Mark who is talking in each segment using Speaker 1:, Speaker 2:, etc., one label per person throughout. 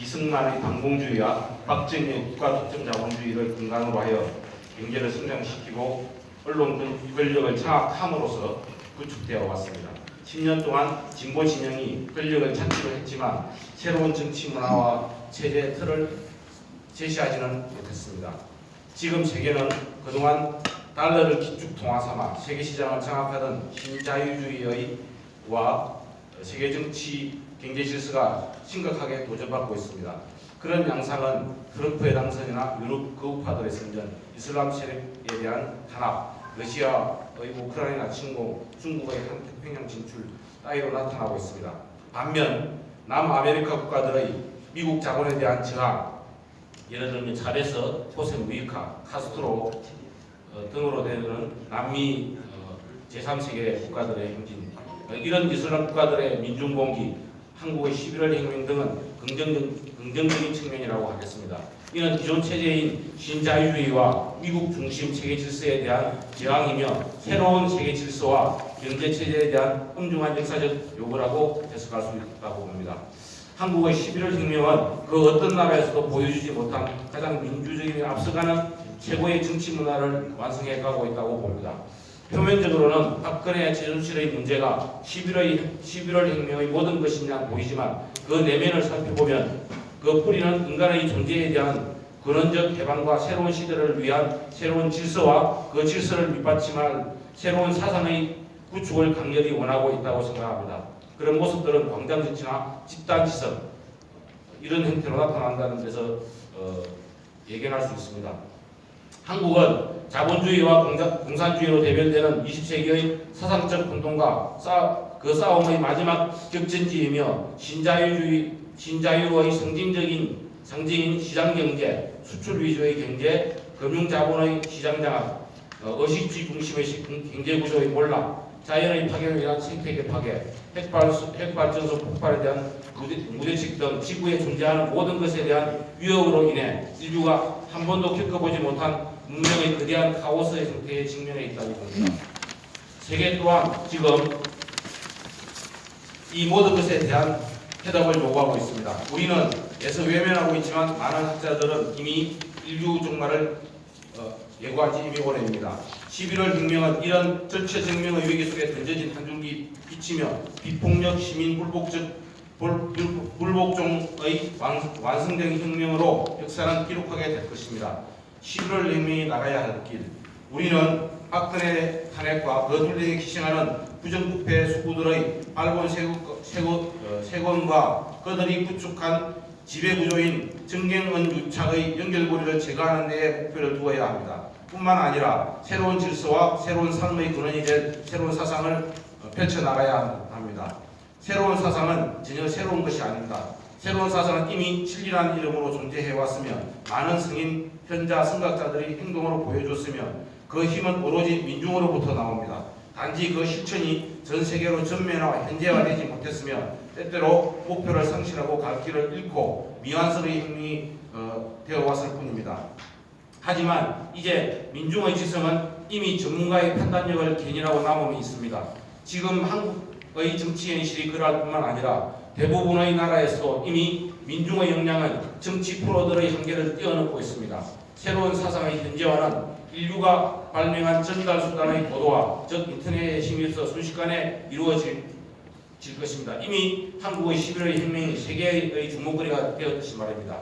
Speaker 1: 이승만의 반공주의와 박정희의 국가독점자본주의를 근간으로 하여 경제를 성장시키고 언론 권력을 장악함으로써 구축되어 왔습니다. 10년 동안 진보 진영이 권력을 찾기로 했지만 새로운 정치 문화와 체제 틀을 제시하지는 못했습니다. 지금 세계는 그동안 달러를 기축 통화 삼아 세계 시장을 장악하던 신자유주의와 세계 정치 경제 질서가 심각하게 도전받고 있습니다. 그런 양상은 트럼프의 당선이나 유럽 극우파들의 선전, 이슬람 세력에 대한 탄압, 러시아의 우크라이나 침공, 중국의 한태평양 진출 따위로 나타나고 있습니다. 반면 남아메리카 국가들의 미국 자본에 대한 저항, 예를 들면 차베스, 호세 무이카, 카스트로 등으로 되는 남미 제3세계 국가들의 행진, 이런 이슬람 국가들의 민중봉기, 한국의 11월 혁명 등은 긍정적인 측면이라고 하겠습니다. 이는 기존 체제인 신자유주의와 미국 중심 세계 질서에 대한 저항이며 새로운 세계 질서와 경제 체제에 대한 엄중한 역사적 요구라고 해석할 수 있다고 봅니다. 한국의 11월 혁명은 그 어떤 나라에서도 보여주지 못한 가장 민주적이며 앞서가는 최고의 정치 문화를 완성해 가고 있다고 봅니다. 표면적으로는 박근혜 최순실의 문제가 11월 혁명의 모든 것이냐 보이지만 그 내면을 살펴보면 그 뿌리는 인간의 존재에 대한 근원적 해방과 새로운 시대를 위한 새로운 질서와 그 질서를 밑받침할 새로운 사상의 구축을 강렬히 원하고 있다고 생각합니다. 그런 모습들은 광장정치나 집단지성 이런 형태로 나타난다는 데서 예견할 수 있습니다. 한국은 자본주의와 공산주의로 대변되는 20세기의 사상적 혼돈과 그 싸움의 마지막 격전지이며 신자유의 상징인 시장경제, 수출 위주의 경제, 금융자본의 시장장악, 의식주의 중심의 경제구조의 몰락, 자연의 파괴로 인한 생태계 파괴, 핵발전소 폭발에 대한 무대책 등 지구에 존재하는 모든 것에 대한 위협으로 인해 인류가 한 번도 겪어보지 못한 문명의 거대한 카오스의 상태에 직면해 있다고 봅니다. 세계 또한 지금 이 모든 것에 대한 해답을 요구하고 있습니다. 우리는 애써 외면하고 있지만 많은 학자들은 이미 인류 종말을 예고한 지 이미 오래입니다. 11월 혁명은 이런 전체생명의 위기 속에 던져진 한 줄기 빛이며 비폭력 시민 불복종의 완성된 혁명으로 역사는 기록하게 될 것입니다. 11월 혁명이 나가야 할 길. 우리는 박근혜 탄핵과 거둘리에 희생하는 부정부패 수구들의 알본 세권과 그들이 구축한 지배구조인 정경은 유착의 연결고리를 제거하는 데에 목표를 두어야 합니다. 뿐만 아니라 새로운 질서와 새로운 삶의 근원이 될 새로운 사상을 펼쳐나가야 합니다. 새로운 사상은 전혀 새로운 것이 아닙니다. 새로운 사상은 이미 진리라는 이름으로 존재해왔으며 많은 승인, 현자, 선각자들이 행동으로 보여줬으며 그 힘은 오로지 민중으로부터 나옵니다. 단지 그 실천이 전 세계로 전면화, 현재화되지 못했으며 때때로 목표를 상실하고 갈 길을 잃고 미완성의 혁명이 되어왔을 뿐입니다. 하지만 이제 민중의 지성은 이미 전문가의 판단력을 견인하고 남음이 있습니다. 지금 한국의 정치 현실이 그럴 뿐만 아니라 대부분의 나라에서도 이미 민중의 역량은 정치 프로들의 한계를 뛰어넘고 있습니다. 새로운 사상의 현재화는 인류가 발명한 전달 수단의 고도화, 즉 인터넷에 힘입어 순식간에 이루어질 것입니다. 이미 한국의 11월 혁명이 세계의 주목거리가 되었듯이 말입니다.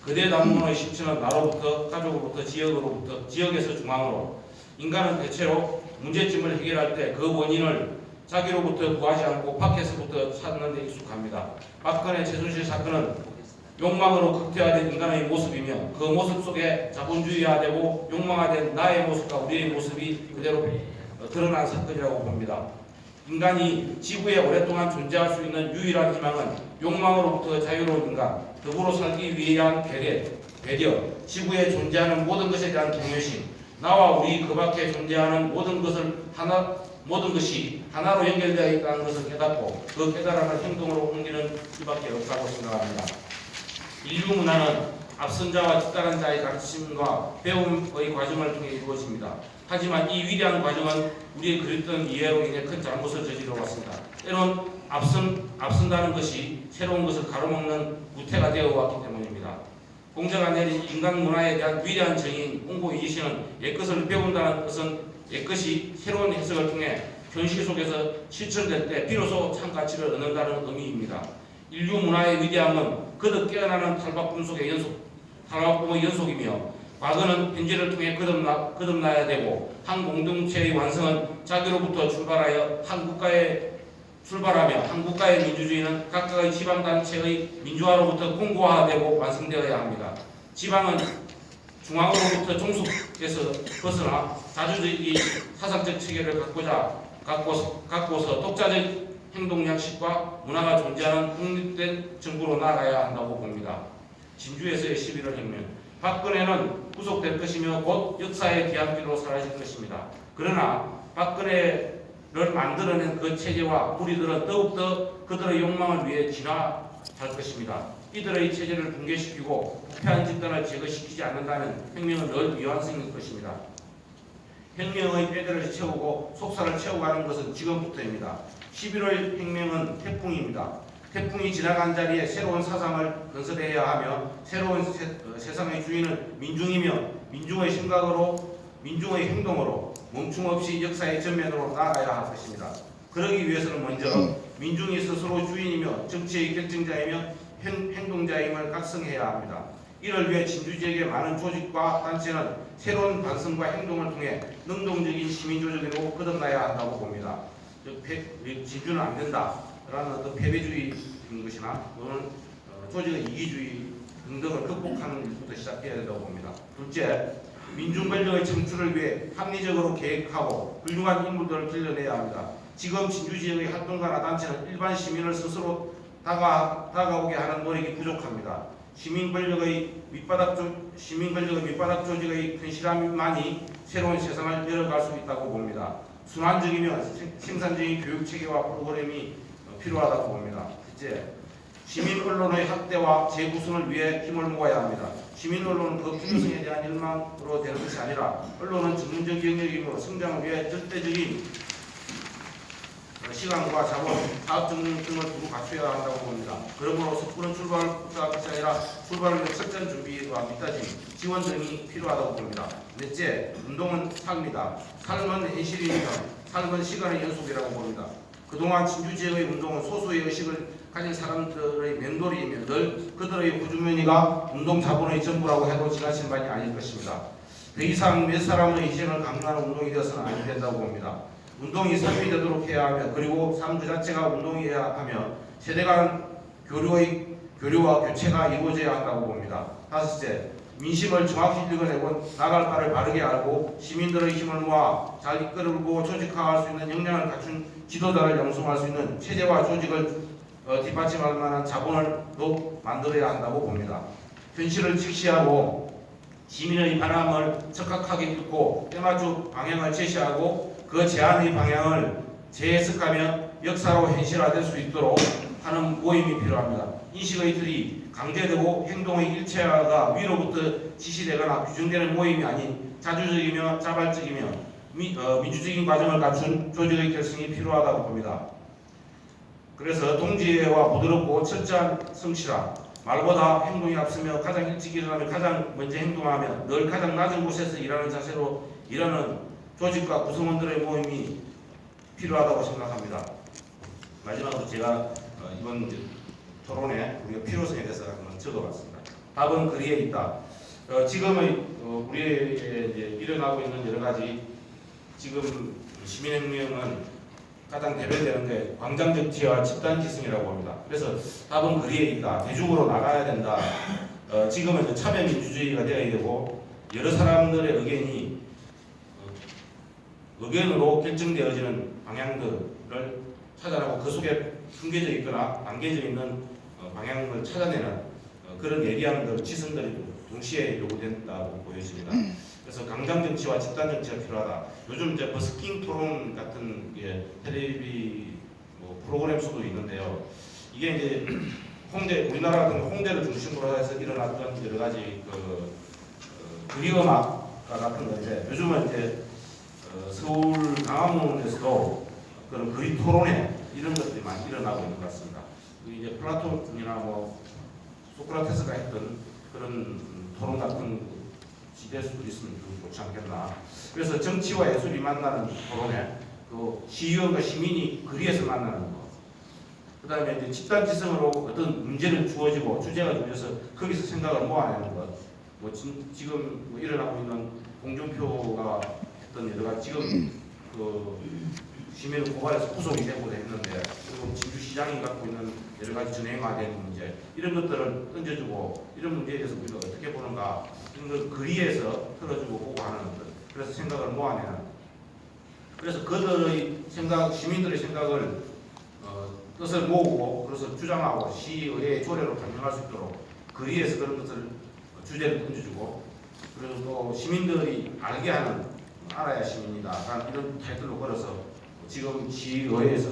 Speaker 1: 거대 담론의 실천은 나로부터, 가족으로부터, 지역으로부터, 지역에서 중앙으로. 인간은 대체로 문제점을 해결할 때 그 원인을 자기로부터 구하지 않고 밖에서부터 찾는 데 익숙합니다. 박근혜 최순실 사건은 욕망으로 극대화된 인간의 모습이며 그 모습 속에 자본주의화되고 욕망화된 나의 모습과 우리의 모습이 그대로 드러난 사건이라고 봅니다. 인간이 지구에 오랫동안 존재할 수 있는 유일한 희망은 욕망으로부터 자유로운 인간, 더불어 살기 위한 배려, 지구에 존재하는 모든 것에 대한 동요심, 나와 우리 그 밖에 존재하는 모든 것이 하나로 연결되어 있다는 것을 깨닫고 그 깨달음을 행동으로 옮기는 수밖에 없다고 생각합니다. 인류 문화는 앞선 자와 뒤따른 자의 가르침과 배움의 과정을 통해 이루어집니다. 하지만 이 위대한 과정은 우리의 그랬던 이해로 인해 큰 잘못을 저질러 왔습니다. 때론 앞선다는 것이 새로운 것을 가로막는 구태가 되어 왔기 때문입니다. 공자가 내린 인간 문화에 대한 위대한 정의인 홍보 이시는 옛것을 배운다는 것은 옛것이 새로운 해석을 통해 현실 속에서 실천될 때 비로소 참 가치를 얻는다는 의미입니다. 인류 문화의 위대함은 거듭 깨어나는 탈바꿈의 연속이며 과거는 현재를 통해 거듭나야 되고 한 공동체의 완성은 자기로부터 출발하며 한 국가의 민주주의는 각각의 지방단체의 민주화로부터 공고화되고 완성되어야 합니다. 지방은 중앙으로부터 종속에서 벗어나 자주적인 사상적 체계를 갖고서 독자적 행동 양식과 문화가 존재하는 독립된 정부로 나아가야 한다고 봅니다. 진주에서의 11월 혁명. 박근혜는 구속될 것이며 곧 역사의 뒤안길로 사라질 것입니다. 그러나 박근혜를 만들어낸 그 체제와 우리들은 더욱더 그들의 욕망을 위해 진화할 것입니다. 이들의 체제를 붕괴시키고 부패한 집단을 제거시키지 않는다는 혁명은 늘 미완성일 것입니다. 혁명의 뼈대를 채우고 속살을 채워가는 것은 지금부터입니다. 11월 혁명은 태풍입니다. 태풍이 지나간 자리에 새로운 사상을 건설해야 하며 새로운 세상의 주인은 민중이며 민중의 생각으로 민중의 행동으로 멈춤없이 역사의 전면으로 나아가야 할 것입니다. 그러기 위해서는 먼저 민중이 스스로 주인이며 정치의 결정자이며 행동자임을 각성해야 합니다. 이를 위해 진주 지역의 많은 조직과 단체는 새로운 반성과 행동을 통해 능동적인 시민조직으로 거듭나야 한다고 봅니다. 진주는 안 된다라는 어떤 패배주의인 것이나 또는 조직의 이기주의 등등을 극복하는 일부터 시작해야 된다고 봅니다. 둘째, 민중 권력의 창출을 위해 합리적으로 계획하고 훌륭한 인물들을 길러내야 합니다. 지금 진주 지역의 활동가나 단체는 일반 시민을 스스로 다가오게 하는 노력이 부족합니다. 시민 권력의 밑바닥 조직의 튼실함만이 새로운 세상을 열어갈 수 있다고 봅니다. 순환적이며 생산적인 교육 체계와 프로그램이 필요하다고 봅니다. 셋째, 시민 언론의 확대와 재구성을 위해 힘을 모아야 합니다. 시민 언론은 그 필요성에 대한 열망으로 되는 것이 아니라 언론은 전문적 영역이므로 성장을 위해 절대적인 시간과 자본, 사업적 능력을 두고 갖춰야 한다고 봅니다. 그러므로 섣부른 출발부터 것이 아니라 출발을 위한 철저한 준비와 밑다짐, 지원 등이 필요하다고 봅니다. 넷째, 운동은 삶이다. 삶은 현실이며 삶은 시간의 연속이라고 봅니다. 그동안 진주 지역의 운동은 소수의 의식을 가진 사람들의 맹돌이이며 늘 그들의 호주머니가 운동 자본의 전부라고 해도 지나친 바이 아닐 것입니다. 더 이상 몇 사람의 희생을 강요하는 운동이 되어서는 안 된다고 봅니다. 운동이 삶이 되도록 해야 하며 그리고 삶 그 자체가 운동이어야 하며 세대 간 교류와 교체가 이루어져야 한다고 봅니다. 다섯째, 민심을 정확히 읽어내고 나갈 바를 바르게 알고 시민들의 힘을 모아 잘 이끌고 조직화할 수 있는 역량을 갖춘 지도자를 양성할 수 있는 체제와 조직을 뒷받침할 만한 자본을 또 만들어야 한다고 봅니다. 현실을 직시하고 시민의 바람을 적확하게 읽고 때맞춤 방향을 제시하고 그 제안의 방향을 재해석하며 역사로 현실화될 수 있도록 하는 모임이 필요합니다. 인식의 틀이 강제되고 행동의 일체화가 위로부터 지시되거나 규정되는 모임이 아닌 자주적이며 자발적이며 민주적인 과정을 갖춘 조직의 결성이 필요하다고 봅니다. 그래서 동지애와 부드럽고 철저한 성실함, 말보다 행동이 앞서며 가장 일찍 일어나며 가장 먼저 행동하며 늘 가장 낮은 곳에서 일하는 자세로 일하는 조직과 구성원들의 모임이 필요하다고 생각합니다. 마지막으로 제가 이번 토론에 우리가 필요성에 대해서 한번 적어봤습니다. 답은 거리에 있다. 지금의 우리의 이제 일어나고 있는 여러 가지 지금 시민혁명은 가장 대표되는 게 광장정치와 집단지성이라고 합니다. 그래서 답은 거리에 있다. 대중으로 나가야 된다. 지금은 이제 참여민주주의가 되어야 되고 여러 사람들의 의견으로 결정되어지는 방향들을 찾아내고 그 속에 숨겨져 있거나 담겨져 있는 방향을 찾아내는 그런 예리함들, 지성들이 동시에 요구된다고 보여집니다. 그래서 강장정치와 집단정치가 필요하다. 요즘 이제 버스킹 토론 같은 텔레비 프로그램 수도 있는데요. 이게 이제 우리나라 같은 홍대를 중심으로 해서 일어났던 여러 가지 그리음악 같은 건데 요즘은 이제 서울 강화문에서도 그런 그리 토론회 이런 것들이 많이 일어나고 있는 것 같습니다. 이제 플라톤이나 뭐 소크라테스가 했던 그런 토론 같은 지대할 수도 있으면 좀 좋지 않겠나. 그래서 정치와 예술이 만나는 토론에 그 시의원과 시민이 거리에서 만나는 거. 그다음에 이제 집단지성으로 어떤 문제는 주어지고 주제가 주어져서 거기서 생각을 모아내는 것. 뭐 지금 뭐 일어나고 있는 홍준표가 했던 여러 가지 지금 그 시민을 고발해서 구속이 되고 했는데 그리고 진주시장이 갖고 있는 여러 가지 전행화된 문제 이런 것들을 던져주고 이런 문제에 대해서 우리가 어떻게 보는가 이런 걸 거리에서 틀어주고 보고 하는 것. 그래서 생각을 모아내는. 그래서 그들의 생각, 시민들의 생각을 뜻을 모으고 그래서 주장하고 시의회의 조례로 반영할 수 있도록 거리에서 그런 것을 주제를 던져주고 그리고 또 시민들이 알게 하는 알아야 시민이다 라는 이런 타이틀로 걸어서 지금 시의회에서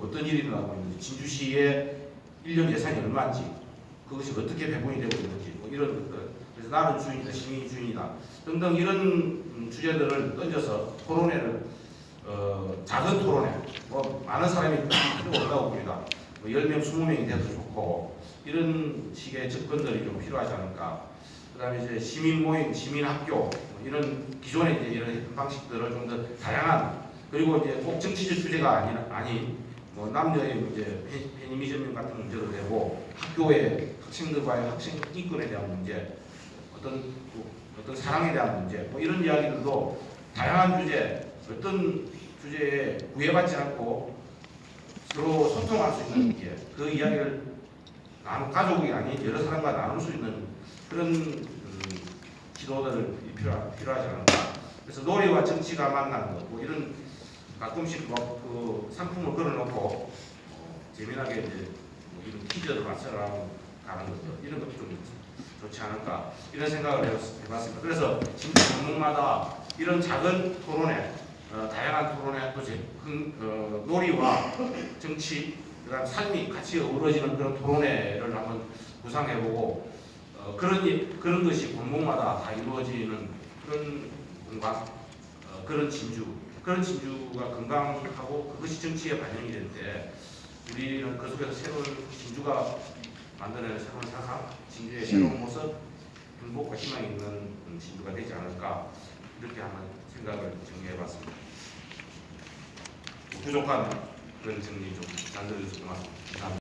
Speaker 1: 어떤 일이 일어나고 있는지 진주시의 1년 예산이 얼마인지 그것이 어떻게 배분이 되고 있는지 뭐 이런 것들 그래서 나는 주인이다 시민이 주인이다 등등 이런 주제들을 던져서 토론회를 작은 토론회 뭐 많은 사람이 필요 없다고 봅니다. 뭐 10명 20명이 돼도 좋고 이런 식의 접근들이 좀 필요하지 않을까. 그 다음에 이제 시민 모임, 시민 학교 뭐 이런 기존의 이제 이런 방식들을 좀 더 다양한 그리고 이제 꼭 정치적 주제가 아닌 뭐 남녀의 이제 페미니즘 같은 문제도 되고 학교의 학생들과의 학생 인권에 대한 문제, 어떤 사랑에 대한 문제, 뭐 이런 이야기들도 다양한 주제, 어떤 주제에 구애받지 않고 서로 소통할 수 있는 그 이야기를 가족이 아닌 여러 사람과 나눌 수 있는 그런 지도들이 필요하지 않을까. 그래서 놀이와 정치가 만나는 것, 뭐 이런 가끔씩 그 상품을 걸어놓고 재미나게 이제 뭐 이런 퀴즈를 맞춰가는 것들 이런 것도 좀 좋지 않을까 이런 생각을 해봤습니다. 그래서 진짜 종목마다 이런 작은 토론회, 다양한 토론회 또 놀이와 정치, 그다음 삶이 같이 어우러지는 그런 토론회를 한번 구상해보고 그런 것이 골목마다 다 이루어지는 그런 공간, 그런 진주가 건강하고 그것이 정치에 반영이 될 때 우리는 그 속에서 새로운 진주가 만들어내는 새로운 사상, 진주의 새로운 모습, 행복과 희망이 있는 진주가 되지 않을까 이렇게 한번 생각을 정리해봤습니다. 부족한 그런 정리 좀 잘 들어주셔서 고맙습니다. 감사합니다.